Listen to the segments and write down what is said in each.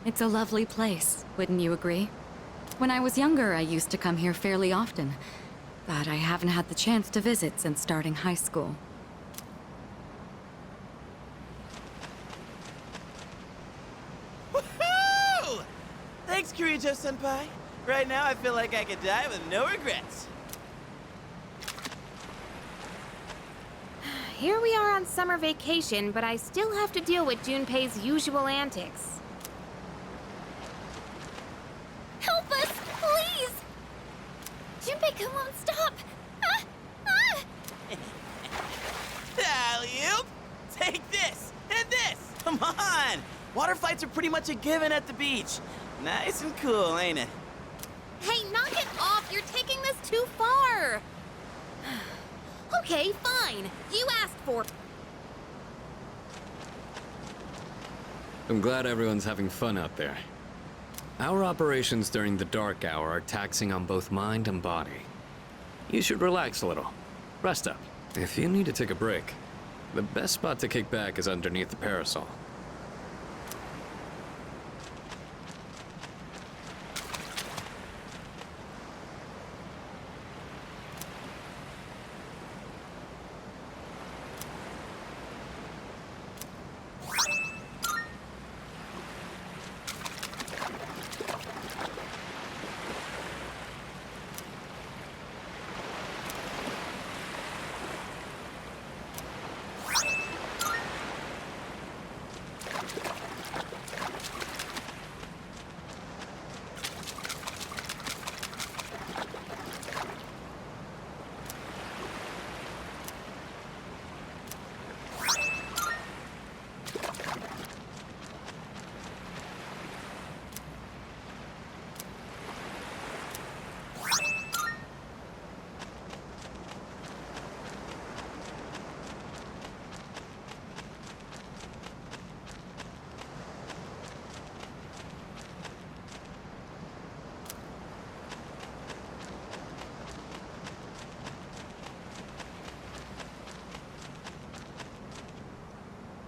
It's a lovely place, wouldn't you agree? When I was younger, I used to come here fairly often, but I haven't had the chance to visit since starting high school. Woohoo! Thanks, Kirijo-senpai. Right now, I feel like I could die with no regrets. Here we are on summer vacation, but I still have to deal with Junpei's usual antics. Help us, please! Junpei won't stop! Ah! Ah! Alley-oop! Take this, and this! Come on! Water fights are pretty much a given at the beach. Nice and cool, ain't it? Hey, knock it off! You're taking this too far! Okay, fine. You asked for... I'm glad everyone's having fun out there. Our operations during the dark hour are taxing on both mind and body. You should relax a little. Rest up. If you need to take a break, the best spot to kick back is underneath the parasol.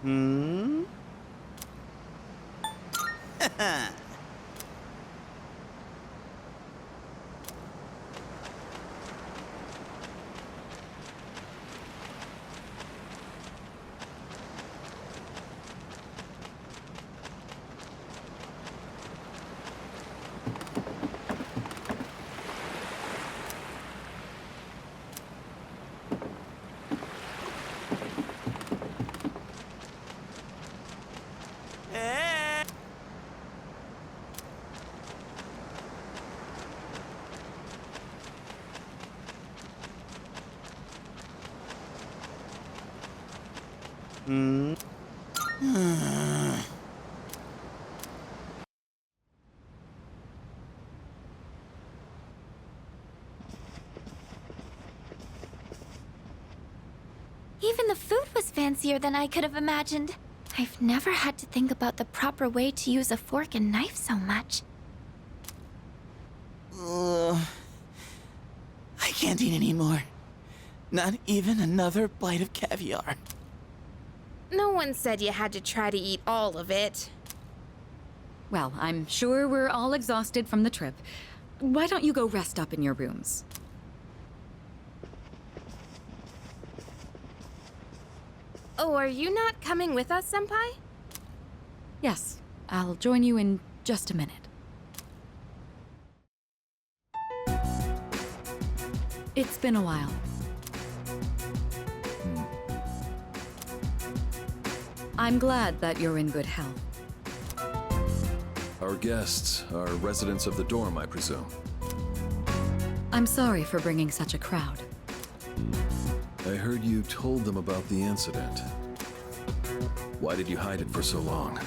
Hmm? Hmm? Even the food was fancier than I could have imagined. I've never had to think about the proper way to use a fork and knife so much. I can't eat anymore. Not even another bite of caviar. No one said you had to try to eat all of it. Well, I'm sure we're all exhausted from the trip. Why don't you go rest up in your rooms? Oh, are you not coming with us, Senpai? Yes, I'll join you in just a minute. It's been a while. I'm glad that you're in good health. Our guests are residents of the dorm, I presume. I'm sorry for bringing such a crowd. I heard you told them about the incident. Why did you hide it for so long?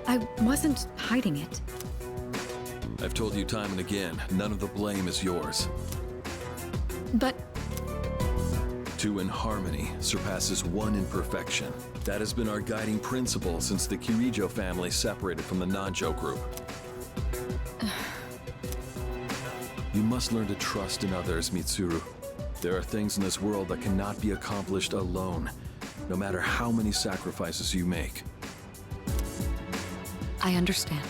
I wasn't hiding it. I've told you time and again, none of the blame is yours. But Two in harmony surpasses one in perfection. That has been our guiding principle since the Kirijo family separated from the Nanjo group. You must learn to trust in others, Mitsuru. There are things in this world that cannot be accomplished alone, no matter how many sacrifices you make. I understand.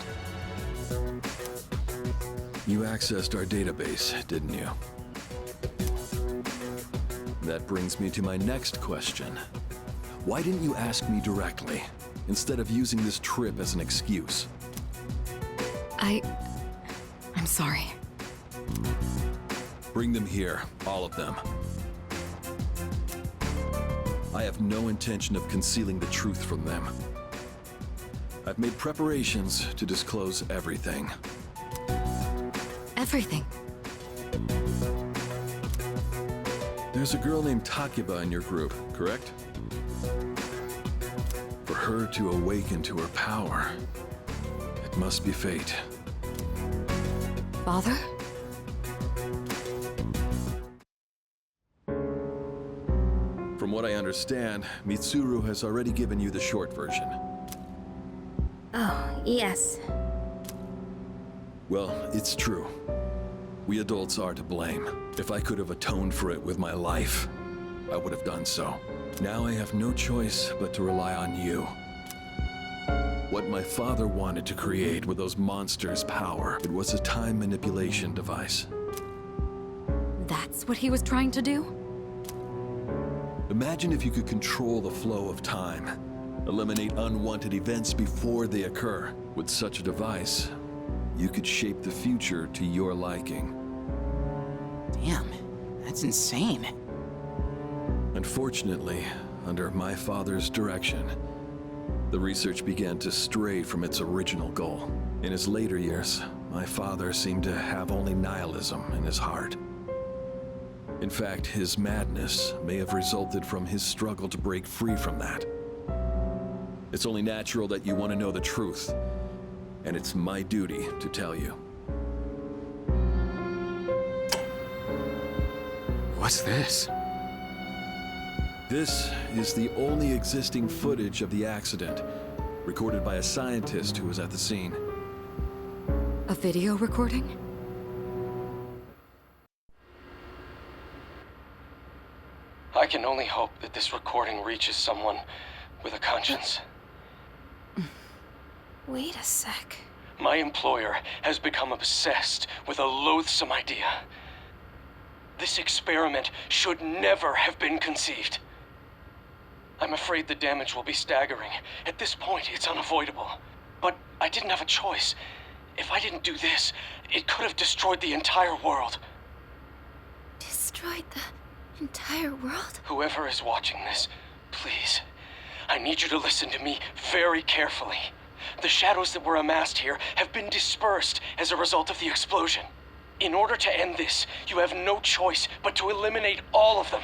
You accessed our database, didn't you? That brings me to my next question. Why didn't you ask me directly, instead of using this trip as an excuse? I'm sorry. Bring them here, all of them. I have no intention of concealing the truth from them. I've made preparations to disclose everything. Everything. There's a girl named Takeba in your group, correct? For her to awaken to her power, it must be fate. Father? From what I understand, Mitsuru has already given you the short version. Oh, yes. Well, it's true. We adults are to blame. If I could have atoned for it with my life, I would have done so. Now I have no choice but to rely on you. What my father wanted to create with those monsters' power, it was a time manipulation device. That's what he was trying to do? Imagine if you could control the flow of time, eliminate unwanted events before they occur. With such a device, you could shape the future to your liking. Damn, that's insane. Unfortunately, under my father's direction, the research began to stray from its original goal. In his later years, my father seemed to have only nihilism in his heart. In fact, his madness may have resulted from his struggle to break free from that. It's only natural that you want to know the truth, and it's my duty to tell you. What's this? This is the only existing footage of the accident, recorded by a scientist who was at the scene. A video recording? I can only hope that this recording reaches someone with a conscience. Wait a sec. My employer has become obsessed with a loathsome idea. This experiment should never have been conceived. I'm afraid the damage will be staggering. At this point, it's unavoidable. But I didn't have a choice. If I didn't do this, it could have destroyed the entire world. Destroyed the entire world? Whoever is watching this, please, I need you to listen to me very carefully. The shadows that were amassed here have been dispersed as a result of the explosion. In order to end this, you have no choice but to eliminate all of them.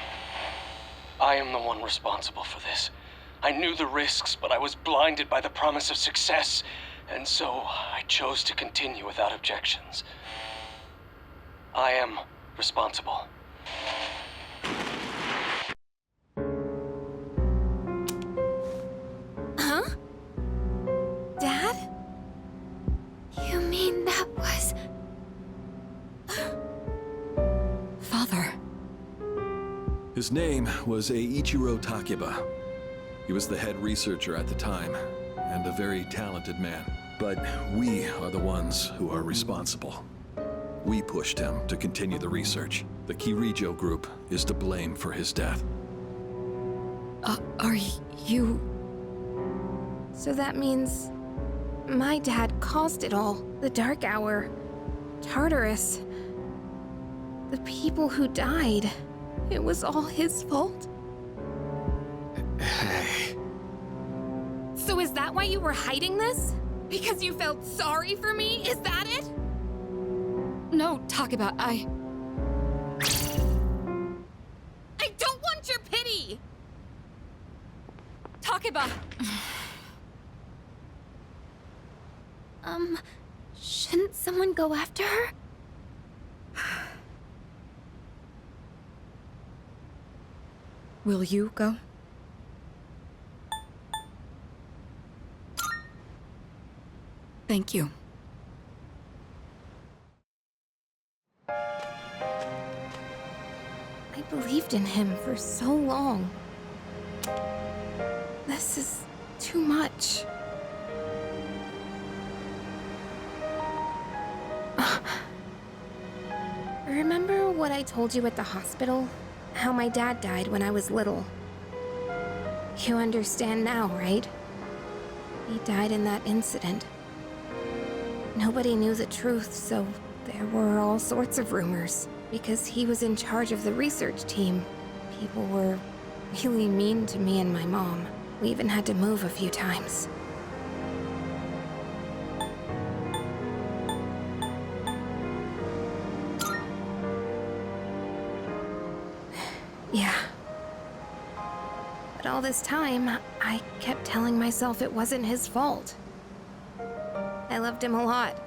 I am the one responsible for this. I knew the risks, but I was blinded by the promise of success, and so I chose to continue without objections. I am responsible. Huh? Dad? You mean that was... Father. His name was Eiichiro Takeba. He was the head researcher at the time, and a very talented man. But we are the ones who are responsible. We pushed him to continue the research. The Kirijo group is to blame for his death. Are you... So that means... my dad caused it all. The Dark Hour. Tartarus. The people who died. It was all his fault? Hey. So is that why you were hiding this? Because you felt sorry for me? Is that it? No, Takeba, I don't want your pity! Takeba! Shouldn't someone go after her? Will you go? Thank you. I believed in him for so long. This is too much. Remember what I told you at the hospital? How my dad died when I was little. You understand now, right? He died in that incident. Nobody knew the truth, so there were all sorts of rumors. Because he was in charge of the research team, people were really mean to me and my mom. We even had to move a few times. Yeah. But all this time, I kept telling myself it wasn't his fault. I loved him a lot,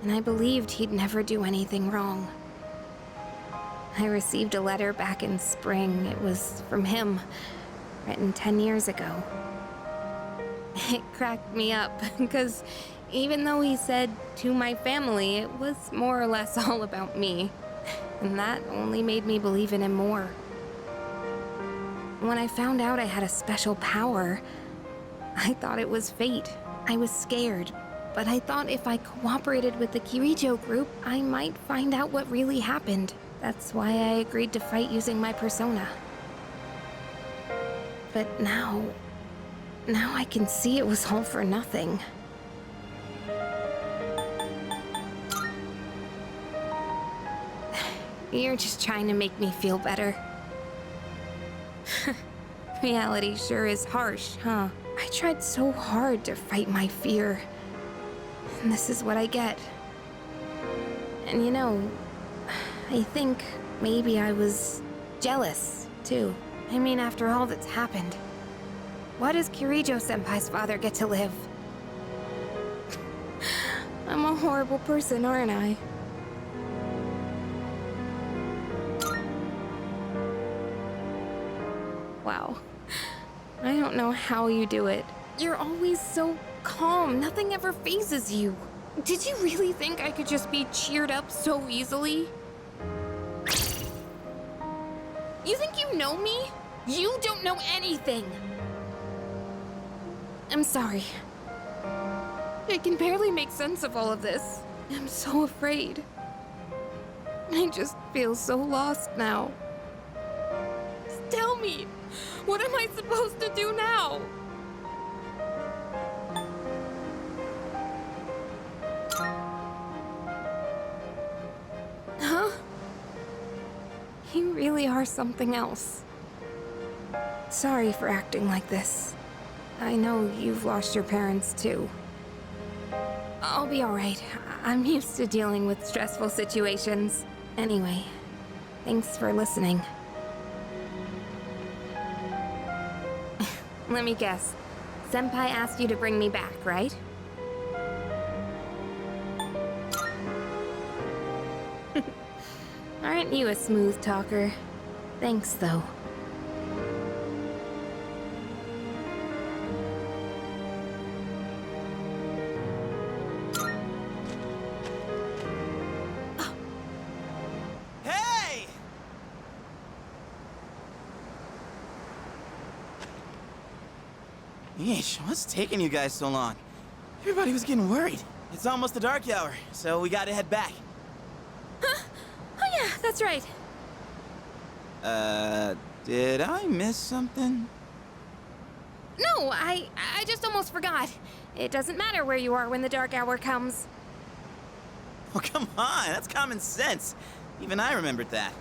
and I believed he'd never do anything wrong. I received a letter back in spring. It was from him, written 10 years ago. It cracked me up, because even though he said to my family, it was more or less all about me. And that only made me believe in him more. When I found out I had a special power, I thought it was fate. I was scared, but I thought if I cooperated with the Kirijo group, I might find out what really happened. That's why I agreed to fight using my persona. But now I can see it was all for nothing. You're just trying to make me feel better. Reality sure is harsh, huh? I tried so hard to fight my fear. And this is what I get. And you know, I think maybe I was jealous, too. I mean, after all that's happened. Why does Kirijo-senpai's father get to live? I'm a horrible person, aren't I? Wow. I don't know how you do it. You're always so calm. Nothing ever phases you. Did you really think I could just be cheered up so easily? You think you know me? You don't know anything. I'm sorry. I can barely make sense of all of this. I'm so afraid. I just feel so lost now. Just tell me, what am I supposed to do now? Huh? You really are something else. Sorry for acting like this. I know you've lost your parents too. I'll be alright. I'm used to dealing with stressful situations. Anyway, thanks for listening. Let me guess. Senpai asked you to bring me back, right? Aren't you a smooth talker? Thanks, though. Hey! Yeesh, what's taking you guys so long? Everybody was getting worried. It's almost the dark hour, so we gotta head back. Huh? Oh yeah, that's right. Did I miss something? No, I just almost forgot. It doesn't matter where you are when the dark hour comes. Oh, come on, that's common sense. Even I remembered that.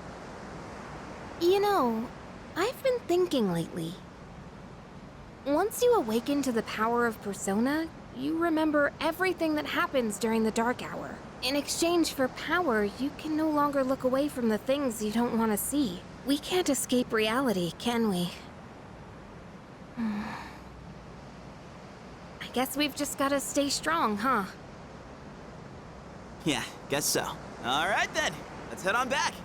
You know, I've been thinking lately. Once you awaken to the power of persona, you remember everything that happens during the dark hour. In exchange for power, you can no longer look away from the things you don't want to see. We can't escape reality, can we? I guess we've just gotta stay strong, huh? Yeah, guess so. All right then, let's head on back.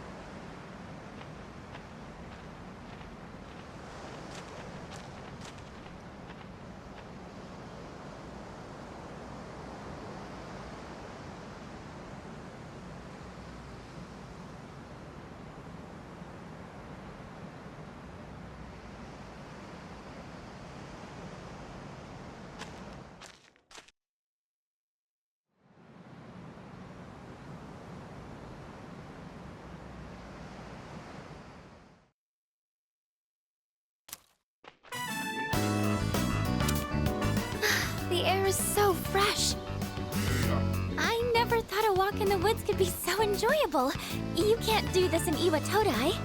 is so fresh. I never thought a walk in the woods could be so enjoyable. You can't do this in Iwatodai.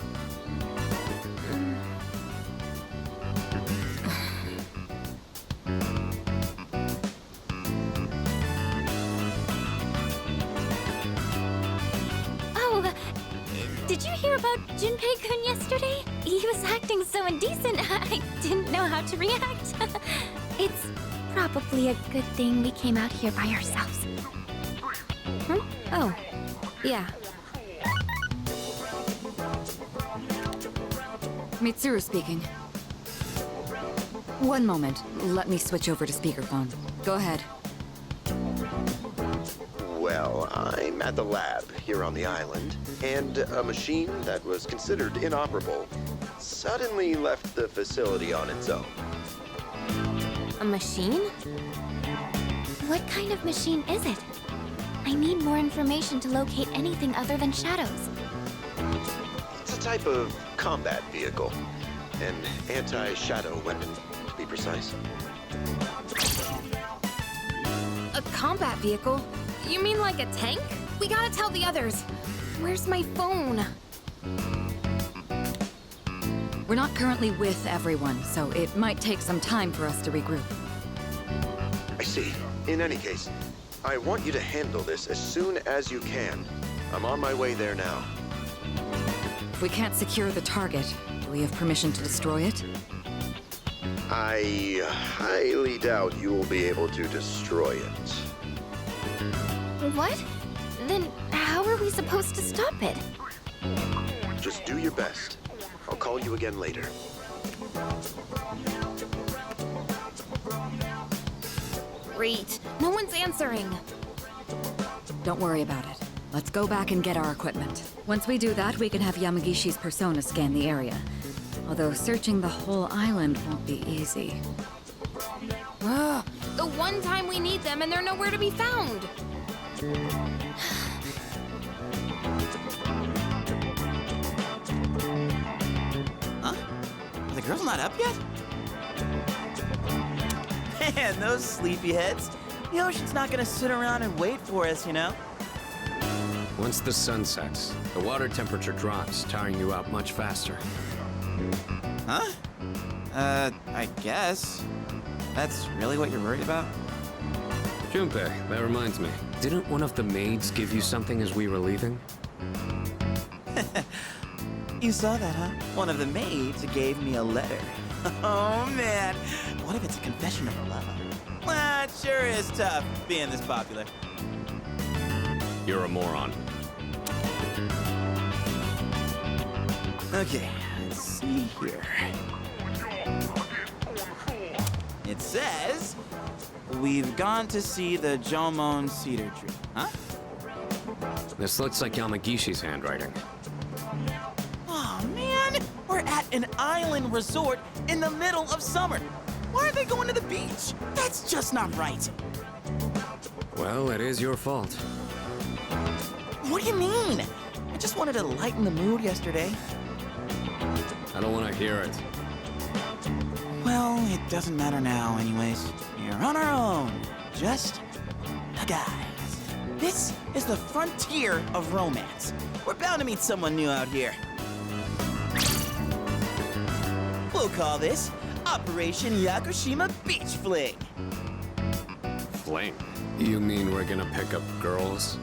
Oh, did you hear about Junpei-kun yesterday? He was acting so indecent, I didn't know how to react. It's probably a good thing we came out here by ourselves. Oh, yeah. Mitsuru speaking. One moment. Let me switch over to speakerphone. Go ahead. Well, I'm at the lab here on the island, and a machine that was considered inoperable suddenly left the facility on its own. A machine? What kind of machine is it? I need more information to locate anything other than shadows. It's a type of combat vehicle, an anti-shadow weapon, to be precise. A combat vehicle? You mean like a tank? We gotta tell the others. Where's my phone? We're not currently with everyone, so it might take some time for us to regroup. I see. In any case, I want you to handle this as soon as you can. I'm on my way there now. If we can't secure the target, do we have permission to destroy it? I highly doubt you will be able to destroy it. What? Then how are we supposed to stop it? Just do your best. I'll call you again later. Great. No one's answering. Don't worry about it. Let's go back and get our equipment. Once we do that, we can have Yamagishi's persona scan the area. Although searching the whole island won't be easy. Ugh, the one time we need them and they're nowhere to be found. Huh? The girl's not up yet? Man, those sleepyheads. The ocean's not gonna sit around and wait for us, you know? Once the sun sets, the water temperature drops, tiring you out much faster. Huh? I guess. That's really what you're worried about? Junpei, that reminds me. Didn't one of the maids give you something as we were leaving? You saw that, huh? One of the maids gave me a letter. Oh, man. What if it's a confession of her love? Well, it sure is tough being this popular. You're a moron. Okay, let's see here. It says, we've gone to see the Jomon cedar tree. Huh? This looks like Yamagishi's handwriting. Oh, man. We're at an island resort in the middle of summer. Why are they going to the beach? That's just not right. Well, it is your fault. What do you mean? I just wanted to lighten the mood yesterday. I don't want to hear it. Well, it doesn't matter now anyways. We're on our own. Just a guys. This is the frontier of romance. We're bound to meet someone new out here. We'll call this Operation Yakushima Beach Fling. Fling? You mean we're gonna pick up girls?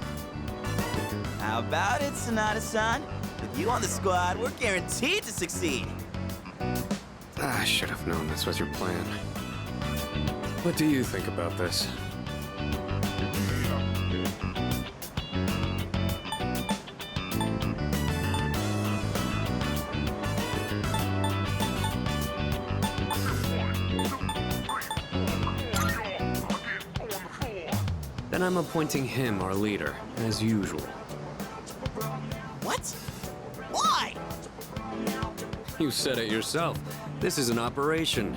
How about it, Sonata-san? With you on the squad, we're guaranteed to succeed. I should have known this was your plan. What do you think about this? Then I'm appointing him our leader, as usual. What? Why? You said it yourself. This is an operation.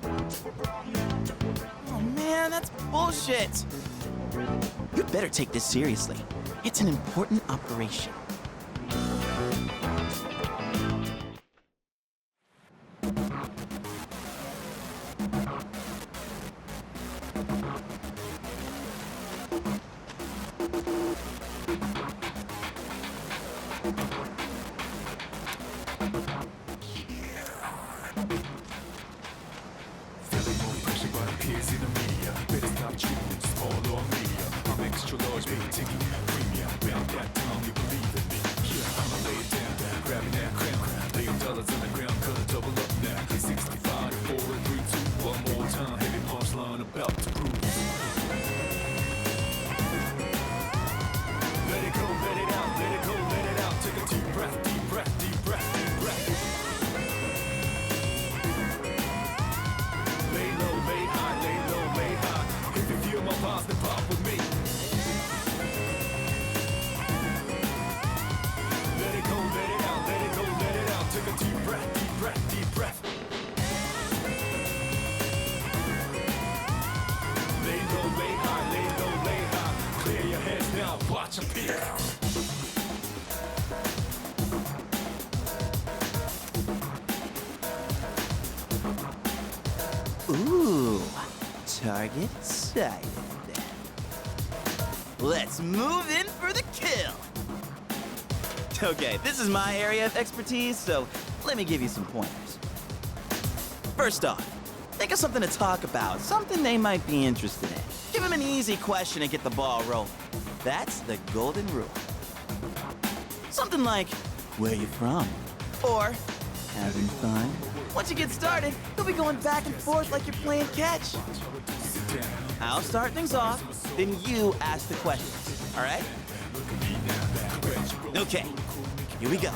Oh man, that's bullshit. You better take this seriously. It's an important operation. Ooh, target sighted. Let's move in for the kill. Okay, this is my area of expertise, so let me give you some pointers. First off, think of something to talk about, something they might be interested in. Give them an easy question and get the ball rolling. That's the golden rule. Something like, where you from? Or, having fun? Once you get started, you'll be going back and forth like you're playing catch. I'll start things off, then you ask the questions, all right? Okay, here we go.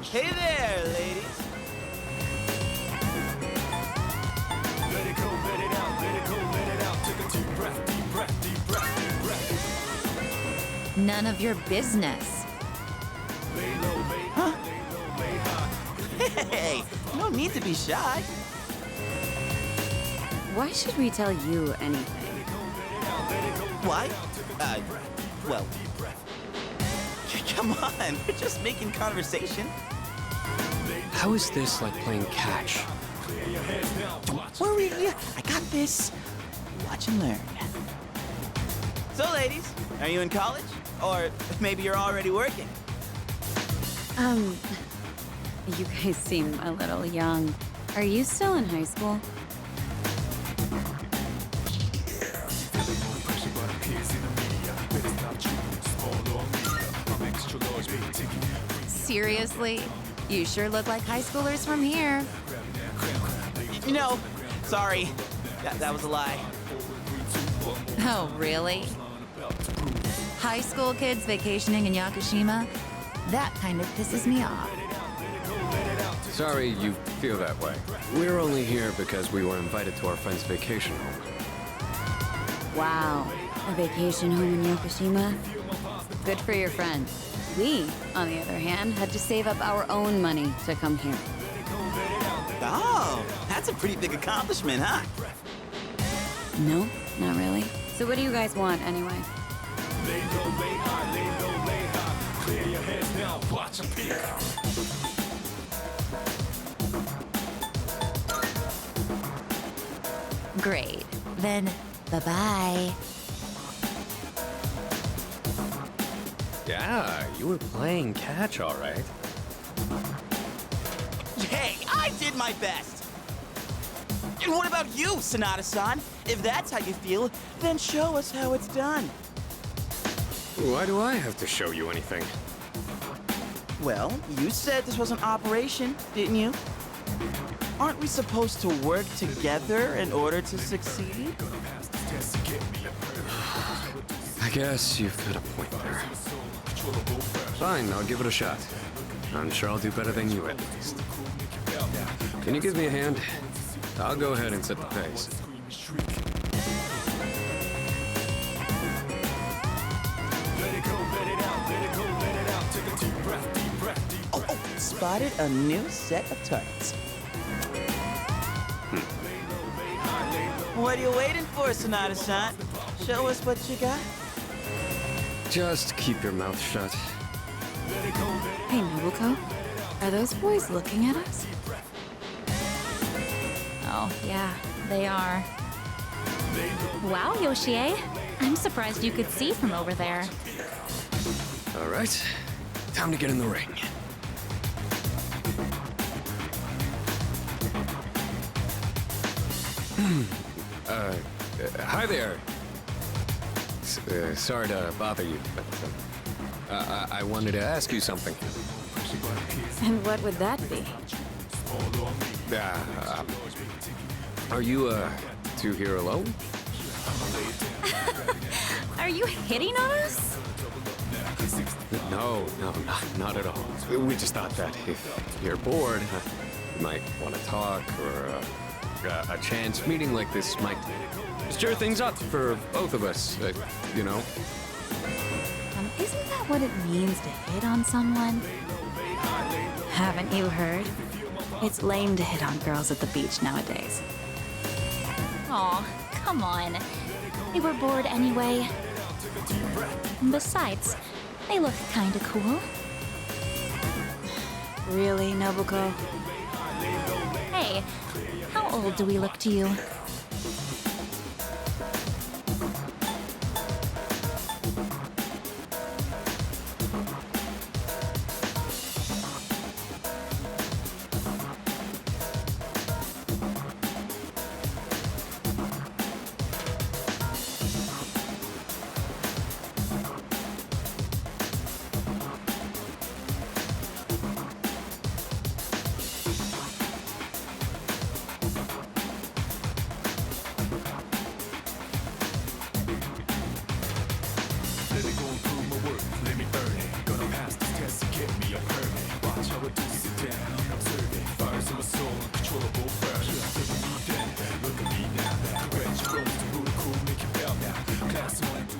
Hey there, ladies. Let it go, let it out, let it go, let it out. Take a deep breath, deep breath, deep breath, deep breath. None of your business. Huh? Hey, no need to be shy. Why should we tell you anything? Why? Well, come on, we're just making conversation. How is this like playing catch? Don't worry, I got this. Watch and learn. So, ladies, are you in college? Or maybe you're already working? You guys seem a little young. Are you still in high school? Seriously? You sure look like high schoolers from here. No, sorry. That was a lie. Oh, really? High school kids vacationing in Yakushima? That kind of pisses me off. Sorry you feel that way. We're only here because we were invited to our friend's vacation home. Wow, a vacation home in Yakushima? Good for your friend. We, on the other hand, had to save up our own money to come here. Oh, that's a pretty big accomplishment, huh? No, not really. So what do you guys want, anyway? Great. Then, bye-bye. Yeah, you were playing catch, all right. Hey, I did my best! And what about you, Sonata-san? If that's how you feel, then show us how it's done. Why do I have to show you anything? Well, you said this was an operation, didn't you? Aren't we supposed to work together in order to succeed? I guess you've got a point there. Fine, I'll give it a shot. I'm sure I'll do better than you at least. Can you give me a hand? I'll go ahead and set the pace. Oh, spotted a new set of targets. What are you waiting for, Sonata-san? Show us what you got. Just keep your mouth shut. Hey, Nobuko, are those boys looking at us? Oh, yeah, they are. Wow, Yoshie. I'm surprised you could see from over there. All right, time to get in the ring. Hi there. Sorry to bother you, but I wanted to ask you something. And what would that be? Are you, two here alone? Are you hitting on us? No, not at all. We just thought that if you're bored, you might want to talk, or a chance meeting like this might stir things up for both of us, you know? Isn't that what it means to hit on someone? Haven't you heard? It's lame to hit on girls at the beach nowadays. Aw, come on. They were bored anyway. And besides, they look kinda cool. Really, Nobuko? Hey, how old do we look to you?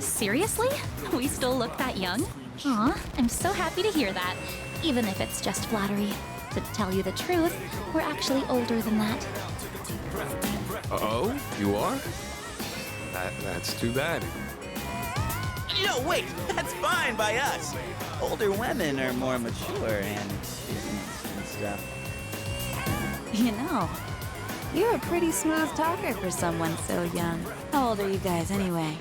Seriously? We still look that young? Aw, I'm so happy to hear that, even if it's just flattery. To tell you the truth, we're actually older than that. Oh, you are? That's too bad. No, wait, that's fine by us. Older women are more mature and experienced and stuff. You know, you're a pretty smooth talker for someone so young. How old are you guys anyway?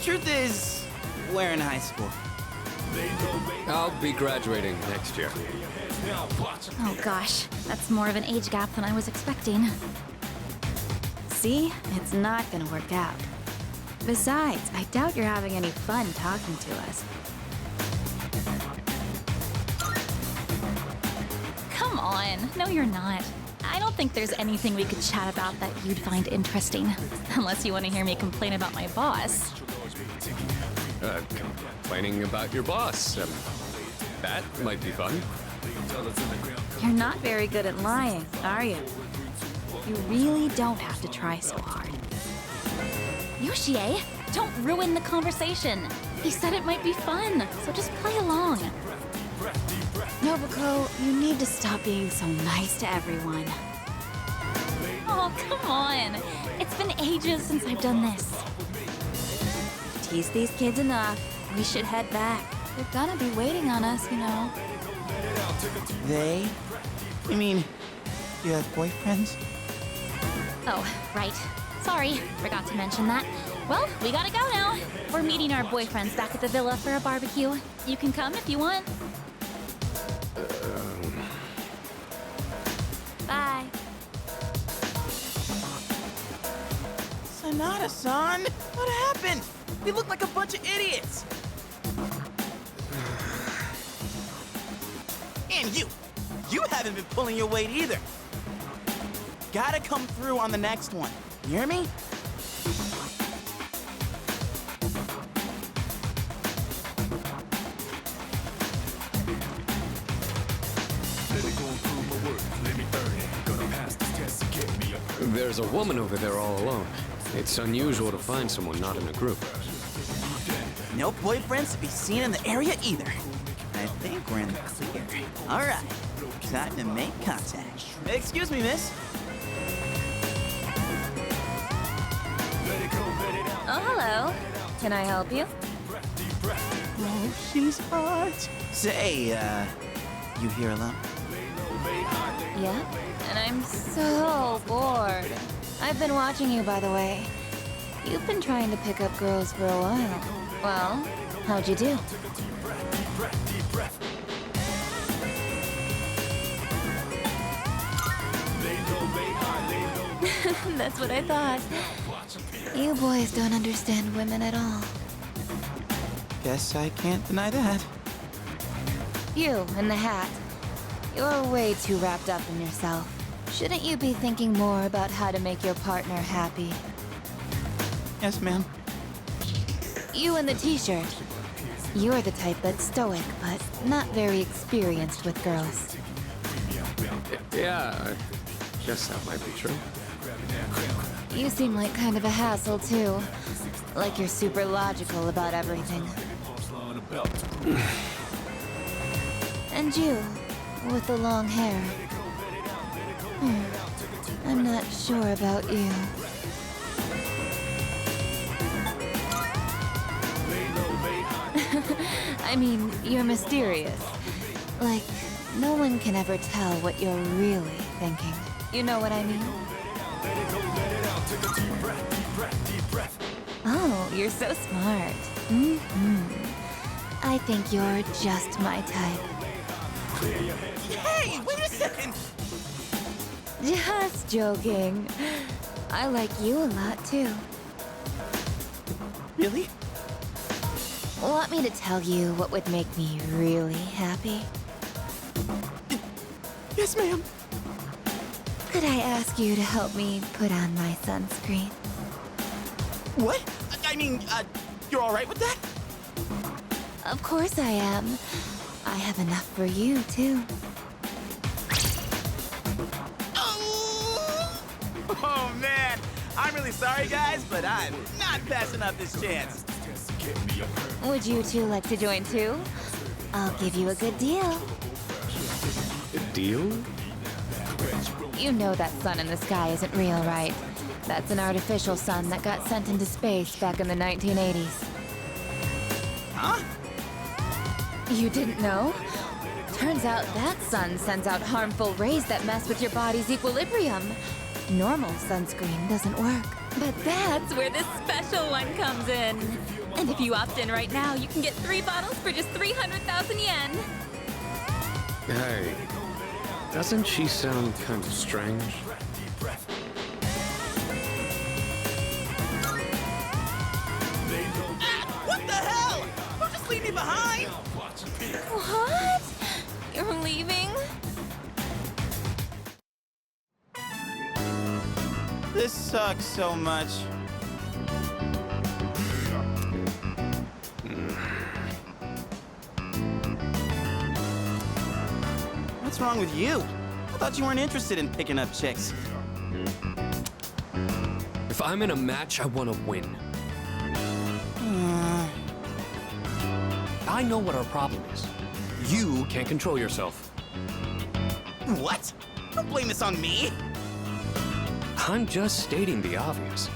Truth is, we're in high school. I'll be graduating next year. Oh gosh, that's more of an age gap than I was expecting. See? It's not gonna work out. Besides, I doubt you're having any fun talking to us. Come on, no you're not. I don't think there's anything we could chat about that you'd find interesting. Unless you want to hear me complain about my boss. Complaining about your boss. That might be fun. You're not very good at lying, are you? You really don't have to try so hard. Yoshie, don't ruin the conversation. He said it might be fun, so just play along. Nobuko, you need to stop being so nice to everyone. Oh, come on. It's been ages since I've done this. Tease these kids enough. We should head back. They're gonna be waiting on us, you know. They? You mean, you have boyfriends? Oh, right. Sorry, forgot to mention that. Well, we gotta go now. We're meeting our boyfriends back at the villa for a barbecue. You can come if you want. Bye. Sanada-san, what happened? We look like a bunch of idiots. And you haven't been pulling your weight either. Gotta come through on the next one. You hear me? There's a woman over there all alone. It's unusual to find someone not in a group. No boyfriends to be seen in the area either. I think we're in the clear. All right, time to make contact. Excuse me, miss. Oh, hello. Can I help you? Oh, she's hot. Say, you here alone? Yeah, and I'm so bored. I've been watching you, by the way. You've been trying to pick up girls for a while. Well, how'd you do? That's what I thought. You boys don't understand women at all. Guess I can't deny that. You in the hat. You're way too wrapped up in yourself. Shouldn't you be thinking more about how to make your partner happy? Yes, ma'am. You in the t-shirt. You're the type that's stoic, but not very experienced with girls. Yeah, I guess that might be true. You seem like kind of a hassle, too. Like you're super logical about everything. And you, with the long hair. I'm not sure about you. I mean, you're mysterious. Like, no one can ever tell what you're really thinking. You know what I mean? Oh, you're so smart. I think you're just my type. Hey, wait a second! Just joking. I like you a lot, too. Really? Want me to tell you what would make me really happy? Yes, ma'am. Could I ask you to help me put on my sunscreen? What? I mean, you're all right with that? Of course I am. I have enough for you, too. Oh, man. I'm really sorry, guys, but I'm not passing up this chance. Would you two like to join, too? I'll give you a good deal. Good deal? You know that sun in the sky isn't real, right? That's an artificial sun that got sent into space back in the 1980s. Huh? You didn't know? Turns out that sun sends out harmful rays that mess with your body's equilibrium. Normal sunscreen doesn't work. But that's where this special one comes in. And if you opt in right now, you can get 3 bottles for just 300,000 yen. Hey, doesn't she sound kind of strange? What the hell? Don't just leave me behind! What? You're leaving? This sucks so much. What's wrong with you? I thought you weren't interested in picking up chicks. If I'm in a match, I want to win. I know what our problem is. You can't control yourself. What? Don't blame this on me. I'm just stating the obvious.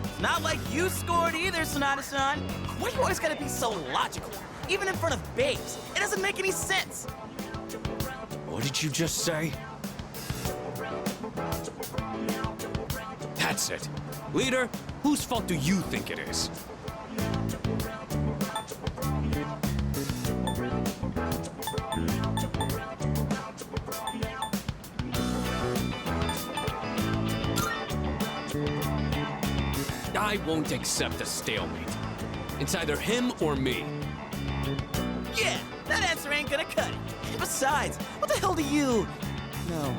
It's not like you scored either, Sonata-san. Why you always gotta be so logical? Even in front of babes. It doesn't make any sense. What did you just say? That's it. Leader, whose fault do you think it is? I won't accept a stalemate. It's either him or me. Yeah, that answer ain't gonna cut it. Besides, what the hell do you know?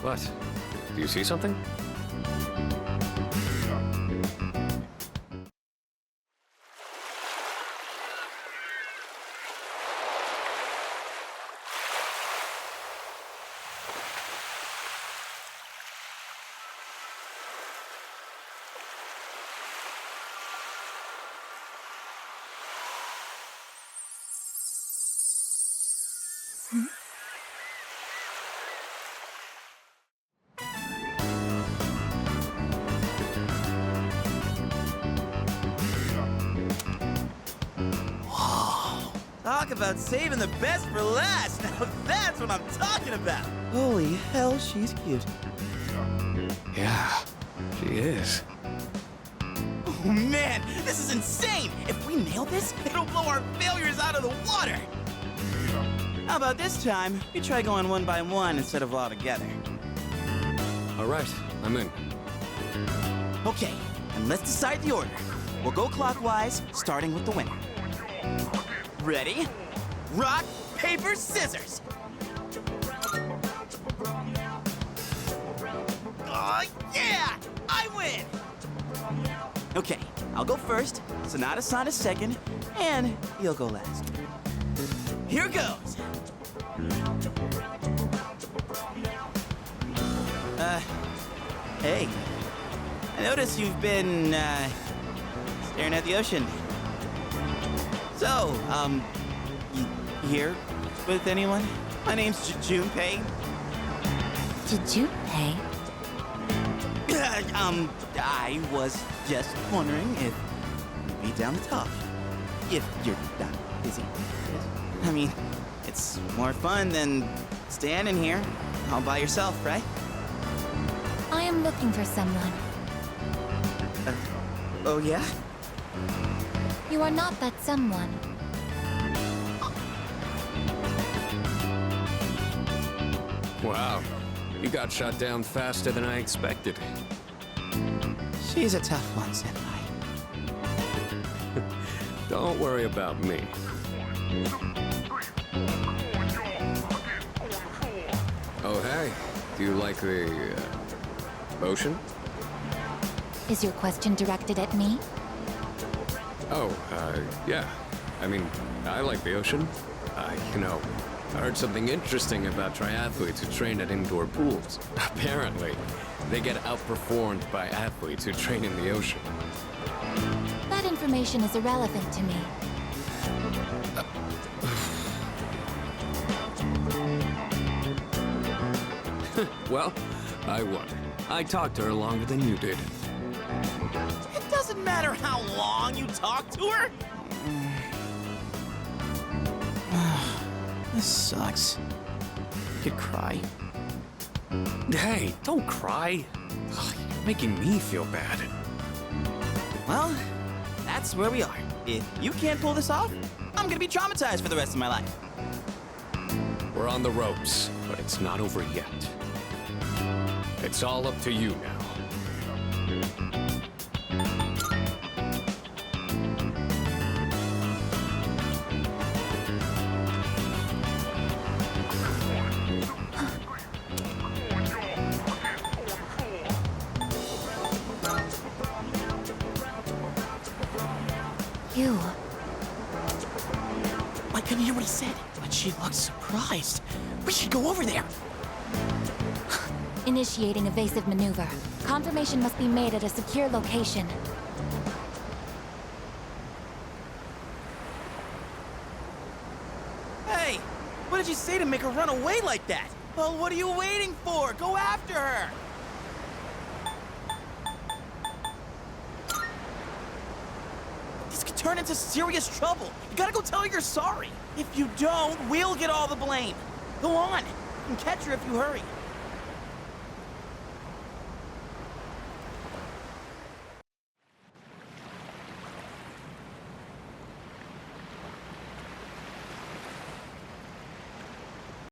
What? Do you see something? Talk about saving the best for last. Now that's what I'm talking about. Holy hell, she's cute. Yeah, she is. Oh man, this is insane. If we nail this, it'll blow our failures out of the water. How about this time, we try going one by one instead of all together? All right, I'm in. Okay, and let's decide the order. We'll go clockwise, starting with the winner. Ready? Rock, paper, scissors! Oh, yeah! I win! Okay, I'll go first, Sonata-san is second, and you'll go last. Here goes! Hey. I notice you've been, staring at the ocean. So, you here with anyone? My name's Junpei. Junpei? I was just wondering if you'd be down to talk. If you're not busy. I mean, it's more fun than standing here all by yourself, right? I am looking for someone. Oh yeah? You are not that someone. Wow, you got shot down faster than I expected. She's a tough one, Senpai. Don't worry about me. Oh, hey. Do you like the, ocean? Is your question directed at me? Oh, yeah. I mean, I like the ocean. I heard something interesting about triathletes who train at indoor pools. Apparently, they get outperformed by athletes who train in the ocean. That information is irrelevant to me. Well, I won. I talked to her longer than you did. It doesn't matter how long you talk to her. This sucks. I could cry. Hey, don't cry. Ugh, you're making me feel bad. Well, that's where we are. If you can't pull this off, I'm gonna be traumatized for the rest of my life. We're on the ropes, but it's not over yet. It's all up to you now. You. I couldn't hear what he said, but she looked surprised. We should go over there. Initiating evasive maneuver. Confirmation must be made at a secure location. Hey, what did you say to make her run away like that? Well, what are you waiting for? Go after her! This could turn into serious trouble. You gotta go tell her you're sorry. If you don't, we'll get all the blame. Go on. You can catch her if you hurry.